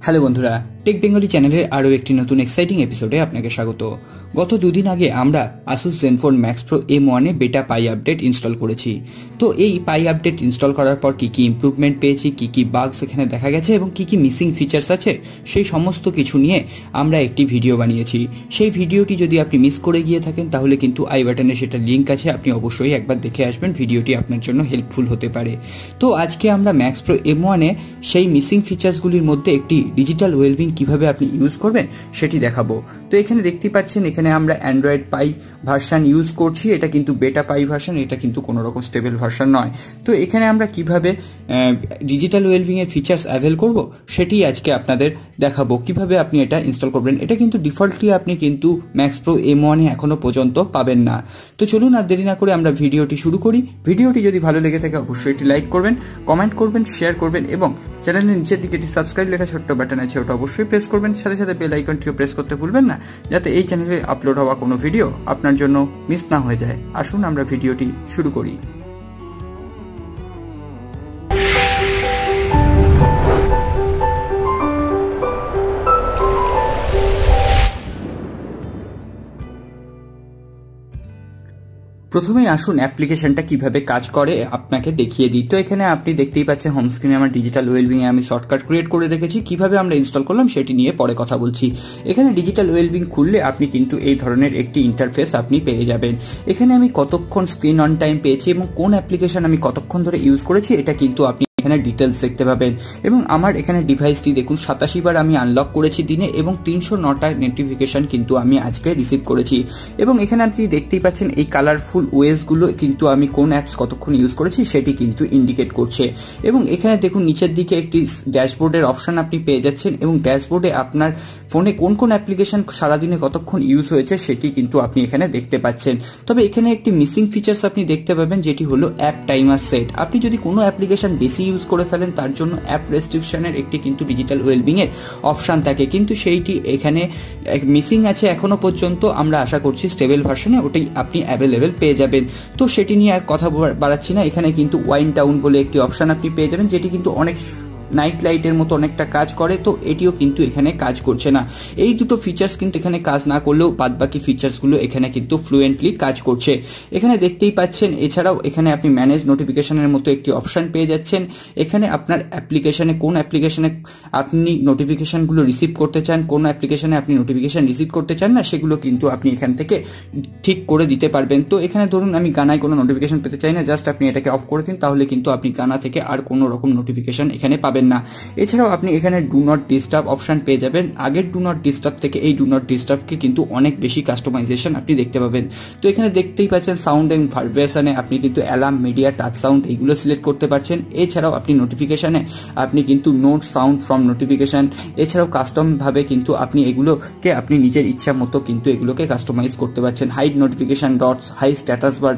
Hello বন্ধুরা, take Bengali চ্যানেলের আরও একটি নতুন এক্সাইটিং এপিসোডে আপনাকে স্বাগত। গত দুদিন আগে আমরা Asus Zenfone Max Pro M1 এ বেটা পাই আপডেট ইনস্টল করেছি। তো এই পাই আপডেট ইনস্টল করার পর কি কি ইমপ্রুভমেন্ট পেয়েছি, কি কি বাগস এখানে দেখা গেছে এবং কি কি মিসিং ফিচার্স আছে, সেই সমস্ত কিছু নিয়ে আমরা একটি ভিডিও বানিয়েছি। সেই ভিডিওটি যদি আপনি মিস করে গিয়ে থাকেন তাহলে কিন্তু আই বাটনে সেটা লিঙ্ক আছে, আপনি অবশ্যই একবার দেখে আসবেন, ভিডিওটি আপনার জন্য হেল্পফুল হতে পারে। তো আজকে আমরা ম্যাক্স প্রো M1 এ সেই মিসিং ফিচার্সগুলির মধ্যে একটি ডিজিটাল ওয়েলবিং কিভাবে আপনি ইউজ করবেন সেটি দেখাবো। তো এখানে দেখতে পাচ্ছেন, এখানে আমরা অ্যান্ড্রয়েড পাই ভার্সন ইউজ করছি। এটা কিন্তু বেটা পাই ভার্সন, এটা কিন্তু কোনো রকম স্টেবল ভার্সন নয়। তো এখানে আমরা কিভাবে ডিজিটাল ওয়েলবিং এর ফিচার্স অ্যাভেল করব সেটি আজকে আপনাদের দেখাবো, কিভাবে আপনি এটা ইনস্টল করবেন। এটা কিন্তু ডিফল্টলি আপনি কিন্তু ম্যাক্স প্রো M1 এ এখনো পর্যন্ত পাবেন না। তো চলুন আর দেরি না করে আমরা ভিডিওটি শুরু করি। ভিডিওটি যদি ভালো লেগে থাকে অবশ্যই এটি লাইক করবেন, কমেন্ট করবেন, শেয়ার করবেন এবং চ্যানেলের নিচের দিকে একটি সাবস্ক্রাইব লেখা ছোট্ট বাটন আছে, ওটা অবশ্যই প্রেস করবেন। সাথে সাথে বেল আইকনটিও প্রেস করতে ভুলবেন না, যাতে এই চ্যানেলে আপলোড হওয়া কোনো ভিডিও আপনার জন্য মিস না হয়ে যায়। আসুন আমরা ভিডিওটি শুরু করি। প্রথমেই আসুন অ্যাপ্লিকেশনটা কিভাবে কাজ করে আপনাকে দেখিয়ে দিই। তো এখানে আপনি দেখতেই পাচ্ছেন হোম স্ক্রিনে আমার ডিজিটাল ওয়েলবিং এ আমি শর্টকাট ক্রিয়েট করে রেখেছি। কিভাবে আমরা ইনস্টল করলাম সেটি নিয়ে পরে কথা বলছি। এখানে ডিজিটাল ওয়েলবিং খুললে আপনি কিন্তু এই ধরনের একটি ইন্টারফেস আপনি পেয়ে যাবেন। এখানে আমি কতক্ষণ স্ক্রিন অন টাইম পেয়েছি এবং কোন অ্যাপ্লিকেশন আমি কতক্ষণ ধরে ইউজ করেছি এটা কিন্তু আপনি এখানে ডিটেলস দেখতে পাবেন। এবং আমার এখানে ডিভাইসটি দেখুন 87 বার আমি আনলক করেছি দিনে এবং 309টা নোটিফিকেশন কিন্তু আমি আজকে রিসিভ করেছি। এবং এখানে আপনি দেখতেই পাচ্ছেন এই কালারফুল ওয়েজগুলো কিন্তু আমি কোন অ্যাপস কতক্ষণ ইউজ করেছি সেটি কিন্তু ইন্ডিকেট করছে। এবং এখানে দেখুন নিচের দিকে একটি ড্যাশবোর্ডের অপশন আপনি পেয়ে যাচ্ছেন এবং ড্যাশবোর্ডে আপনার ফোনে কোন কোন অ্যাপ্লিকেশন সারাদিনে কতক্ষণ ইউজ হয়েছে সেটি কিন্তু আপনি এখানে দেখতে পাচ্ছেন। তবে এখানে একটি মিসিং ফিচার্স আপনি দেখতে পাবেন, যেটি হলো অ্যাপ টাইমার সেট। আপনি যদি কোনো অ্যাপ্লিকেশন বেশি ইউজ করে ফেলেন তার জন্য অ্যাপ রেস্ট্রিকশনের একটি কিন্তু ডিজিটাল ওয়েলবিং এর অপশন থাকে, কিন্তু সেইটি এখানে মিসিং আছে এখনো পর্যন্ত। আমরা আশা করছি স্টেবল ভার্সনে ওটাই আপনি অ্যাভেলেবেল পেয়ে যাবেন। তো সেটি নিয়ে আর কথা বাড়াচ্ছি না। এখানে কিন্তু ওয়াইন ডাউন বলে একটি অপশন আপনি পেয়ে যাবেন, যেটি কিন্তু অনেক নাইট লাইটের মতো অনেকটা কাজ করে। তো এটিও কিন্তু এখানে কাজ করছে না। এই দুটো ফিচার্স কিন্তু এখানে কাজ না করলেও বাদবাকি ফিচার্সগুলো এখানে কিন্তু ফ্লুয়েন্টলি কাজ করছে। এখানে দেখতেই পাচ্ছেন। এছাড়াও এখানে আপনি ম্যানেজ নোটিফিকেশনের মতো একটি অপশন পেয়ে যাচ্ছেন। এখানে আপনার অ্যাপ্লিকেশনে কোন অ্যাপ্লিকেশনে আপনি নোটিফিকেশনগুলো রিসিভ করতে চান, কোন অ্যাপ্লিকেশনে আপনি নোটিফিকেশন রিসিভ করতে চান না, সেগুলো কিন্তু আপনি এখান থেকে ঠিক করে দিতে পারবেন। তো এখানে ধরুন আমি গানায় কোনো নোটিফিকেশন পেতে চাই না, জাস্ট আপনি এটাকে অফ করে দিন, তাহলে কিন্তু আপনি গানা থেকে আর কোনো রকম নোটিফিকেশন এখানে পাবেন না। এছাড়াও আপনি এখানে ডু নট ডিস্টার্ব অপশন পেয়ে যাবেন। আগের ডু নট ডিস্টার্ব থেকে এই ডু নট ডিস্টার্বকে কিন্তু অনেক বেশি কাস্টমাইজেশন আপনি দেখতে পাবেন। তো এখানে দেখতেই পাচ্ছেন সাউন্ড এন্ড ভাইব্রেশনে আপনি কিন্তু অ্যালার্ম, মিডিয়া, টাচ সাউন্ড এইগুলো সিলেক্ট করতে পারছেন। এছাড়াও আপনি নোটিফিকেশনে আপনি কিন্তু নোট সাউন্ড ফ্রম নোটিফিকেশন, এছাড়াও কাস্টম ভাবে কিন্তু আপনি এগুলোকে আপনি নিজের ইচ্ছা মতো কিন্তু এগুলোকে কাস্টমাইজ করতে পারছেন। Hide notification dots, hide status bar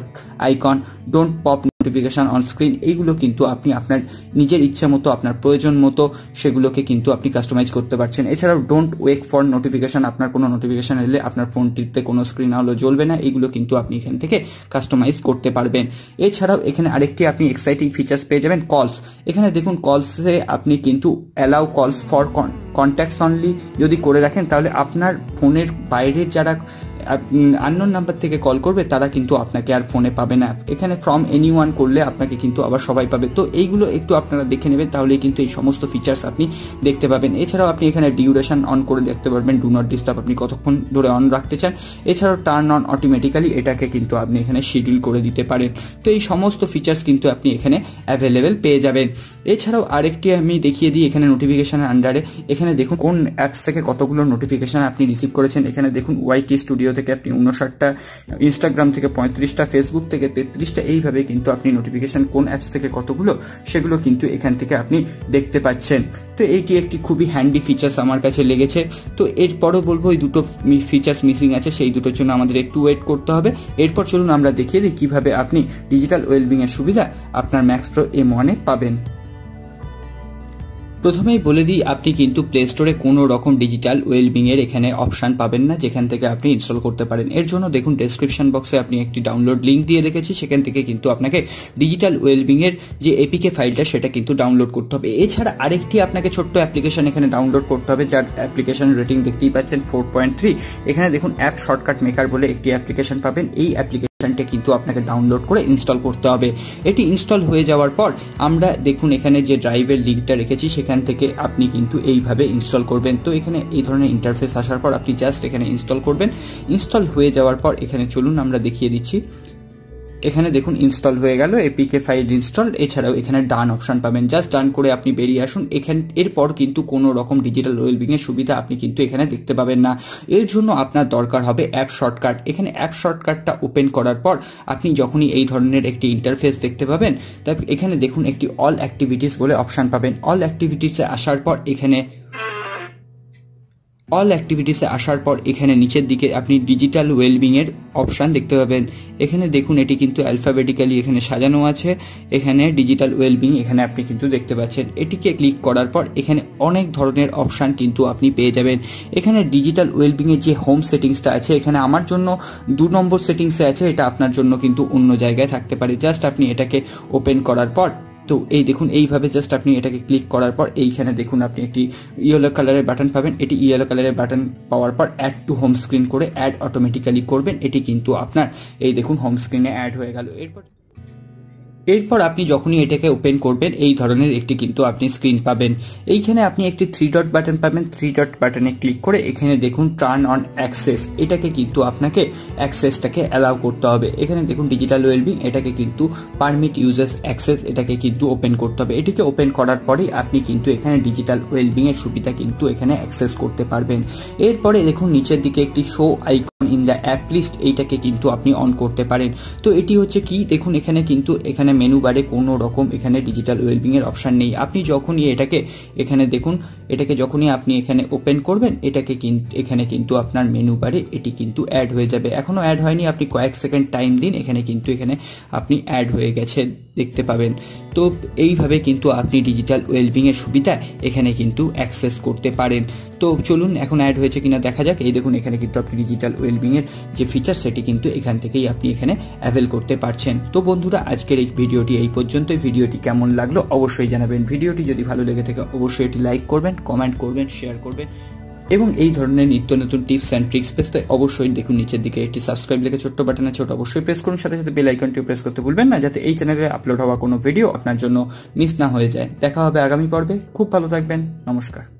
icon, don't pop notification on screen, এইগুলো কিন্তু আপনি আপনার নিজের ইচ্ছা মতো আপনার প্রয়োজন মতো সেগুলোকে কিন্তু আপনি কাস্টমাইজ করতে পারছেন। এছাড়াও ডোন্ট ওয়েক ফর নোটিফিকেশন, আপনার কোনো নোটিফিকেশন এলে আপনার ফোনটিতে কোনো স্ক্রিন আলো জ্বলবে না, এইগুলো কিন্তু আপনি এখান থেকে কাস্টমাইজ করতে পারবেন। এছাড়াও এখানে আরেকটি আপনি এক্সাইটিং ফিচার্স পেয়ে যাবেন, কলস। এখানে দেখুন কলসে আপনি কিন্তু অ্যালাউ কলস ফর কন্ট্যাক্টস অনলি যদি করে রাখেন, তাহলে আপনার ফোনের বাইরের যারা আননোন নাম্বার থেকে কল করবে তারা কিন্তু আপনাকে আর ফোনে পাবে না। এখানে ফ্রম এনিওয়ান করলে আপনাকে কিন্তু আবার সবাই পাবে। তো এইগুলো একটু আপনারা দেখে নেবেন, তাহলে কিন্তু এই সমস্ত ফিচার্স আপনি দেখতে পাবেন। এছাড়াও আপনি এখানে ডিউরেশন অন করে দেখতে পারবেন, ডু নট ডিস্টার্ব আপনি কতক্ষণ ধরে অন রাখতে চান। এছাড়াও টার্ন অন অটোমেটিক্যালি, এটাকে কিন্তু আপনি এখানে শিডিউল করে দিতে পারেন। তো এই সমস্ত ফিচার্স কিন্তু আপনি এখানে অ্যাভেলেবেল পেয়ে যাবেন। এছাড়াও আরেকটি আমি দেখিয়ে দিই, এখানে নোটিফিকেশনের আন্ডারে এখানে দেখুন কোন অ্যাপস থেকে কতগুলো নোটিফিকেশন আপনি রিসিভ করেছেন। এখানে দেখুন ওয়াইটি স্টুডিও থেকে আপনি 59টা, ইনস্টাগ্রাম থেকে 35টা, ফেসবুক থেকে 33টা, এইভাবে কিন্তু আপনি নোটিফিকেশন কোন অ্যাপস থেকে কতগুলো সেগুলো কিন্তু এখান থেকে আপনি দেখতে পাচ্ছেন। তো এইটি একটি খুবই হ্যান্ডি ফিচার্স আমার কাছে লেগেছে। তো এরপরও বলবো এই দুটো ফিচার্স মিসিং আছে, সেই দুটোর জন্য আমাদের একটু ওয়েট করতে হবে। এরপর চলুন আমরা দেখিয়ে দিই কিভাবে আপনি ডিজিটাল ওয়েলবিং এর সুবিধা আপনার ম্যাক্স প্রো M1 এ পাবেন। প্রথমেই বলে দিই, আপনি কিন্তু প্লে স্টোরে কোনো রকম ডিজিটাল ওয়েলবিং এর এখানে অপশন পাবেন না যেখান থেকে আপনি ইনস্টল করতে পারেন। এর জন্য দেখুন ডেসক্রিপশন বক্সে আপনি একটি ডাউনলোড লিঙ্ক দিয়ে রেখেছি, সেখান থেকে কিন্তু আপনাকে ডিজিটাল ওয়েলবিং এর যে এপিকে ফাইলটা সেটা কিন্তু ডাউনলোড করতে হবে। এছাড়া আরেকটি আপনাকে ছোট্ট অ্যাপ্লিকেশন এখানে ডাউনলোড করতে হবে, যার অ্যাপ্লিকেশন রেটিং দেখতেই পাচ্ছেন 4.3। এখানে দেখুন অ্যাপ শর্টকাট মেকার বলে একটি অ্যাপ্লিকেশন পাবেন। এই অ্যাপ্লিকেশনটা কিন্তু আপনাকে ডাউনলোড করে ইনস্টল করতে হবে। এটি ইনস্টল হয়ে যাওয়ার পর আমরা দেখুন এখানে যে ড্রাইভের লিঙ্কটা রেখেছি সেখান থেকে আপনি কিন্তু এইভাবে ইনস্টল করবেন। তো এখানে এই ধরনের ইন্টারফেস আসার পর আপনি জাস্ট এখানে ইনস্টল করবেন। ইনস্টল হয়ে যাওয়ার পর এখানে চলুন আমরা দেখিয়ে দিচ্ছি। এখানে দেখুন ইনস্টল হয়ে গেল এপিকে ফাইল ইনস্টল। এছাড়াও এখানে ডান অপশন পাবেন, জাস্ট ডান করে আপনি বেরিয়ে আসুন। এরপর কিন্তু কোনো রকম ডিজিটাল ওয়েলবিং এর সুবিধা আপনি কিন্তু এখানে দেখতে পাবেন না। এর জন্য আপনার দরকার হবে অ্যাপ শর্টকাট। এখানে অ্যাপ শর্টকাটটা ওপেন করার পর আপনি যখনই এই ধরনের একটি ইন্টারফেস দেখতে পাবেন, তারপর এখানে দেখুন একটি অল অ্যাক্টিভিটিস বলে অপশন পাবেন। অল অ্যাক্টিভিটিসে আসার পর এখানে নিচের দিকে আপনি ডিজিটাল ওয়েলবিং এর অপশন দেখতে পাবেন। এখানে দেখুন এটি কিন্তু অ্যালফাবেটিক্যালি এখানে সাজানো আছে। এখানে ডিজিটাল ওয়েলবিং এখানে আপনি কিন্তু দেখতে পাচ্ছেন। এটিকে ক্লিক করার পর এখানে অনেক ধরনের অপশন কিন্তু আপনি পেয়ে যাবেন। এখানে ডিজিটাল ওয়েলবিং এর যে হোম সেটিংসটা আছে, এখানে আমার জন্য 2 নম্বর সেটিংসে আছে, এটা আপনার জন্য কিন্তু অন্য জায়গায় থাকতে পারে। জাস্ট আপনি এটাকে ওপেন করার পর তো এই দেখুন এইভাবে জাস্ট আপনি এটাকে ক্লিক করার পর এইখানে দেখুন আপনি একটি ইয়েলো কালারের বাটন পাবেন। এটি ইয়েলো কালারের বাটন পাওয়ার পর অ্যাড টু হোম স্ক্রিন করে অ্যাড অটোমেটিক্যালি করবেন। এটি কিন্তু আপনার এই দেখুন হোম স্ক্রিনে অ্যাড হয়ে গেল। এরপর আপনি যখনই এটাকে ওপেন করবেন এই ধরনের একটি কিন্তু আপনি স্ক্রিন পাবেন। এইখানে আপনি একটি 3 ডট বাটন পাবেন। 3 ডট বাটনে ক্লিক করে এখানে দেখুন টার্ন অন অ্যাক্সেস, এটাকে কিন্তু আপনাকে অ্যাক্সেসটাকে অ্যালাউ করতে হবে। এখানে দেখুন ডিজিটাল ওয়েলবিং, এটাকে কিন্তু পারমিট ইউজার্স অ্যাক্সেস, এটাকে কিন্তু ওপেন করতে হবে। এটিকে ওপেন করার পরেই আপনি কিন্তু এখানে ডিজিটাল ওয়েলবিং এর সুবিধা কিন্তু এখানে অ্যাক্সেস করতে পারবেন। এরপরে দেখুন নিচের দিকে একটি show icon in the app list, এইটাকে কিন্তু আপনি অন করতে পারেন। তো এটি হচ্ছে কি, দেখুন এখানে মেনু বারে কোনো রকম এখানে ডিজিটাল ওয়েলবিং এর অপশন নেই। আপনি যখনই এখানে দেখুন এটাকে যখনই আপনি এখানে ওপেন করবেন, এখানে কিন্তু আপনার মেনু বারে এটি কিন্তু অ্যাড হয়ে যাবে। এখনো অ্যাড হয়নি, আপনি কয়েক সেকেন্ড টাইম দিন, এখানে আপনি অ্যাড হয়ে গেছে দেখতে পাবেন। তো এইভাবে কিন্তু আপনি ডিজিটাল ওয়েলবিং এর সুবিধা এখানে কিন্তু অ্যাক্সেস করতে পারেন। তো চলুন এখন অ্যাড হয়েছে কিনা দেখা যাক। এই দেখুন এখানে কিন্তু আপনি ডিজিটাল ওয়েলবিং এর যে ফিচার সেটি কিন্তু এখান থেকেই আপনি এখানে অ্যাভেল করতে পারছেন। তো বন্ধুরা আজকের এই ভিডিওটি এই পর্যন্ত। ভিডিওটি কেমন লাগলো অবশ্যই জানাবেন। ভিডিওটি যদি ভালো লেগে থাকে অবশ্যই এটি লাইক করবেন, কমেন্ট করবেন, শেয়ার করবেন এবং এই ধরনের নিত্য নতুন টিপস অ্যান্ড ট্রিক্স পেতে অবশ্যই দেখুন নিচের দিকে একটি সাবস্ক্রাইব লিখে ছোট্ট বাটন আছে, ওটা অবশ্যই প্রেস করুন। সাথে সাথে বেল আইকনটিও প্রেস করতে ভুলবেন না, যাতে এই চ্যানেলে আপলোড হওয়া কোনো ভিডিও আপনার জন্য মিস না হয়ে যায়। দেখা হবে আগামী পর্বে। খুব ভালো থাকবেন। নমস্কার।